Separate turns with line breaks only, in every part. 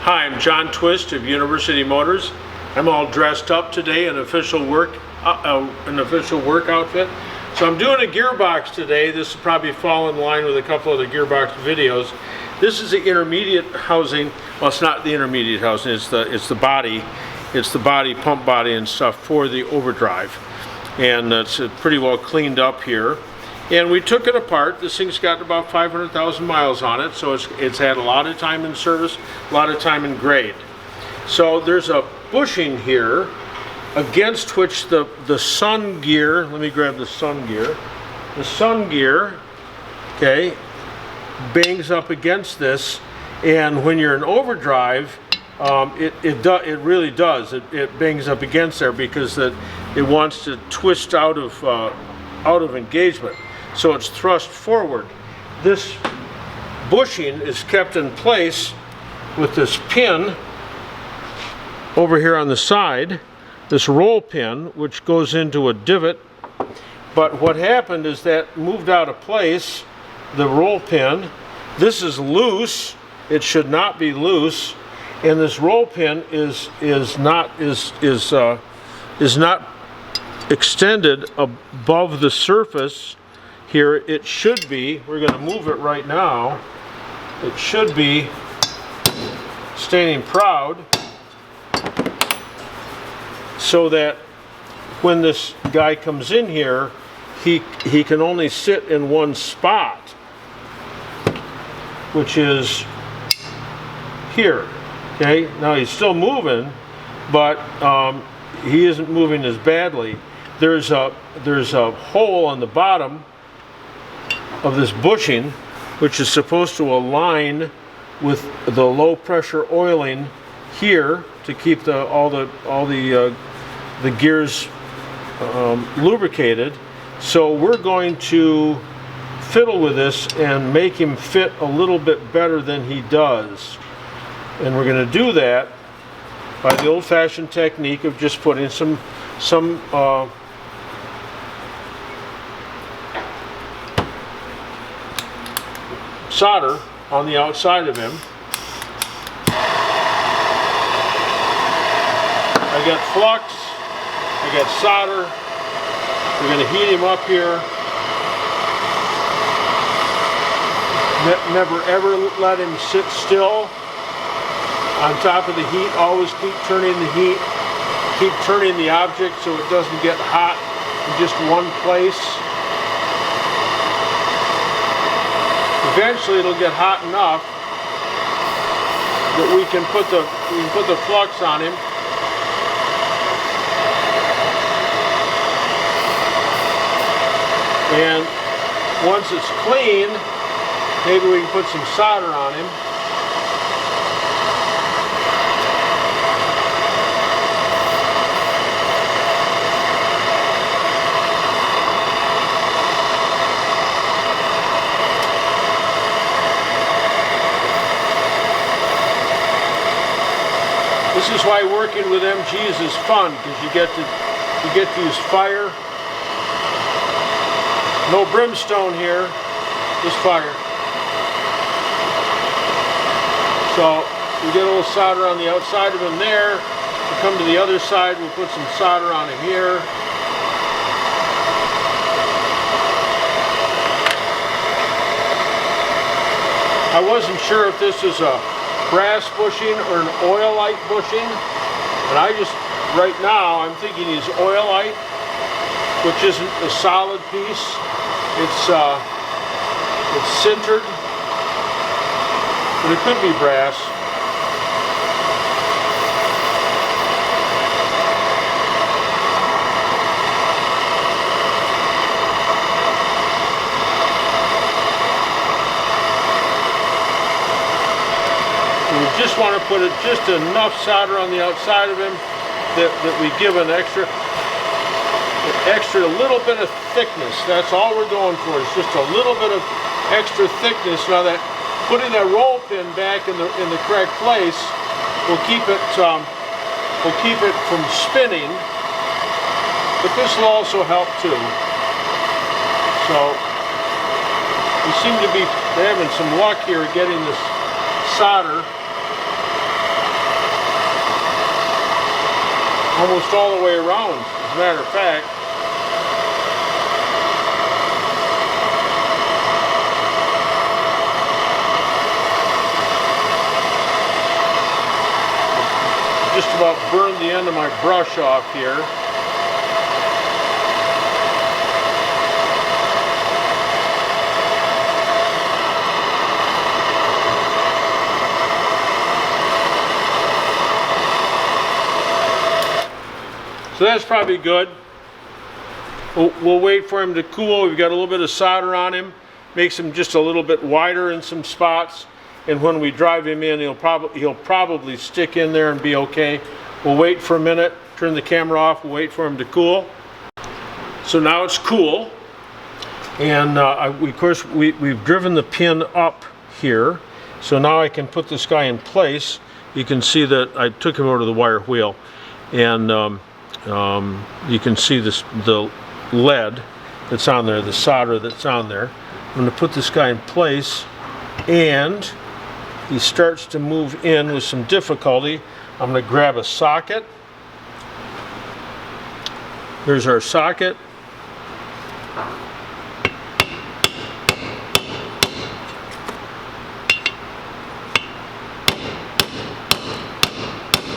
Hi, I'm John Twist of University Motors. I'm all dressed up today in an official work outfit. So I'm doing a gearbox today. This will probably fall in line with a couple of the gearbox videos. This is the intermediate housing. Well, it's not the intermediate housing. It's the body. It's the body, pump body, and stuff for the overdrive. And it's pretty well cleaned up here. And we took it apart. This thing's got about 500,000 miles on it, so it's had a lot of time in service, a lot of time in grade. So there's a bushing here against which the sun gear, let me grab the sun gear. The sun gear, okay, bangs up against this, and when you're in overdrive, it really does. It bangs up against there because it wants to twist out of engagement. So it's thrust forward. This bushing is kept in place with this pin over here on the side, this roll pin, which goes into a divot. But what happened is that moved out of place, the roll pin. This is loose. It should not be loose, and this roll pin is not extended above the surface. Here it should be, we're going to move it right now, it should be standing proud so that when this guy comes in here, he can only sit in one spot, which is here. Okay, now he's still moving, but he isn't moving as badly. There's a hole on the bottom of this bushing, which is supposed to align with the low pressure oiling here to keep all the gears lubricated. So we're going to fiddle with this and make him fit a little bit better than he does, and we're going to do that by the old-fashioned technique of just putting some solder on the outside of him. I got flux, I got solder. We're going to heat him up here. Never ever let him sit still on top of the heat. Always keep turning the heat, keep turning the object so it doesn't get hot in just one place. Eventually it'll get hot enough that we can put the flux on him. And once it's clean, maybe we can put some solder on him. This is why working with MGs is fun, because you get to use fire. No brimstone here, just fire. So we get a little solder on the outside of him there. We come to the other side, we'll put some solder on him here. I wasn't sure if this is a brass bushing or an oilite bushing, and right now I'm thinking he's oilite, which isn't a solid piece. It's sintered, but it could be brass. We just want to put just enough solder on the outside of him that we give an extra little bit of thickness. That's all we're going for, is just a little bit of extra thickness. Now that putting that roll pin back in the correct place will keep it from spinning, but this will also help too. So we seem to be having some luck here getting this solder almost all the way around, as a matter of fact. Just about burned the end of my brush off here. So that's probably good. We'll wait for him to cool. We've got a little bit of solder on him. Makes him just a little bit wider in some spots. And when we drive him in, he'll probably stick in there and be okay. We'll wait for a minute, turn the camera off, we'll wait for him to cool. So now it's cool. And of course, we've driven the pin up here. So now I can put this guy in place. You can see that I took him over to the wire wheel. And you can see the lead that's on there, the solder that's on there. I'm going to put this guy in place, and he starts to move in with some difficulty. I'm going to grab a socket. Here's our socket.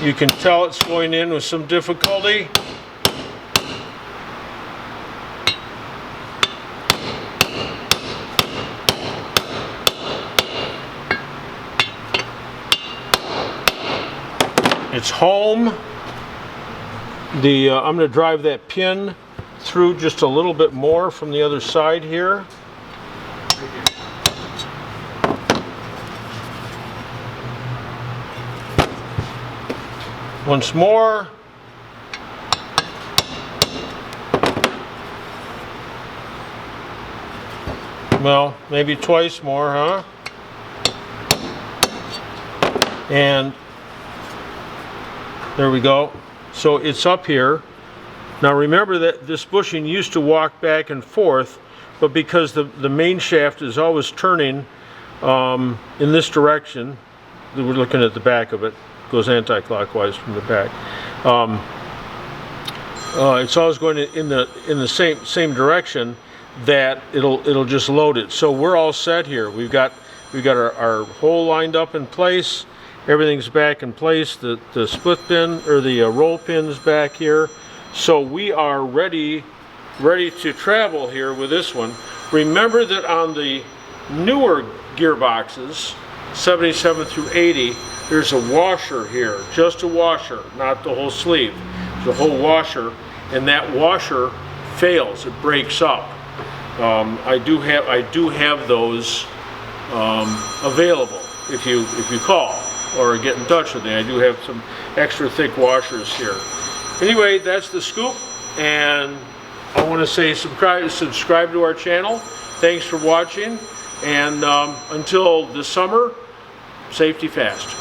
You can tell it's going in with some difficulty. It's home. I'm going to drive that pin through just a little bit more from the other side here. Once more. Well, maybe twice more, huh? And there we go. So it's up here. Now remember that this bushing used to walk back and forth, but because the main shaft is always turning in this direction, we're looking at the back of it, goes anti-clockwise from the back. It's always going in the same direction, that it'll just load it. So we're all set here. We've got our hole lined up in place. Everything's back in place. The split pin or the roll pin's back here. So we are ready to travel here with this one. Remember that on the newer gearboxes, 77 through 80, there's a washer here, just a washer, not the whole sleeve. There's a whole washer, and that washer fails, it breaks up. I do have those available if you call or get in touch with me. I do have some extra thick washers here. Anyway, that's the scoop, and I want to say subscribe to our channel. Thanks for watching, and until the summer, safety fast.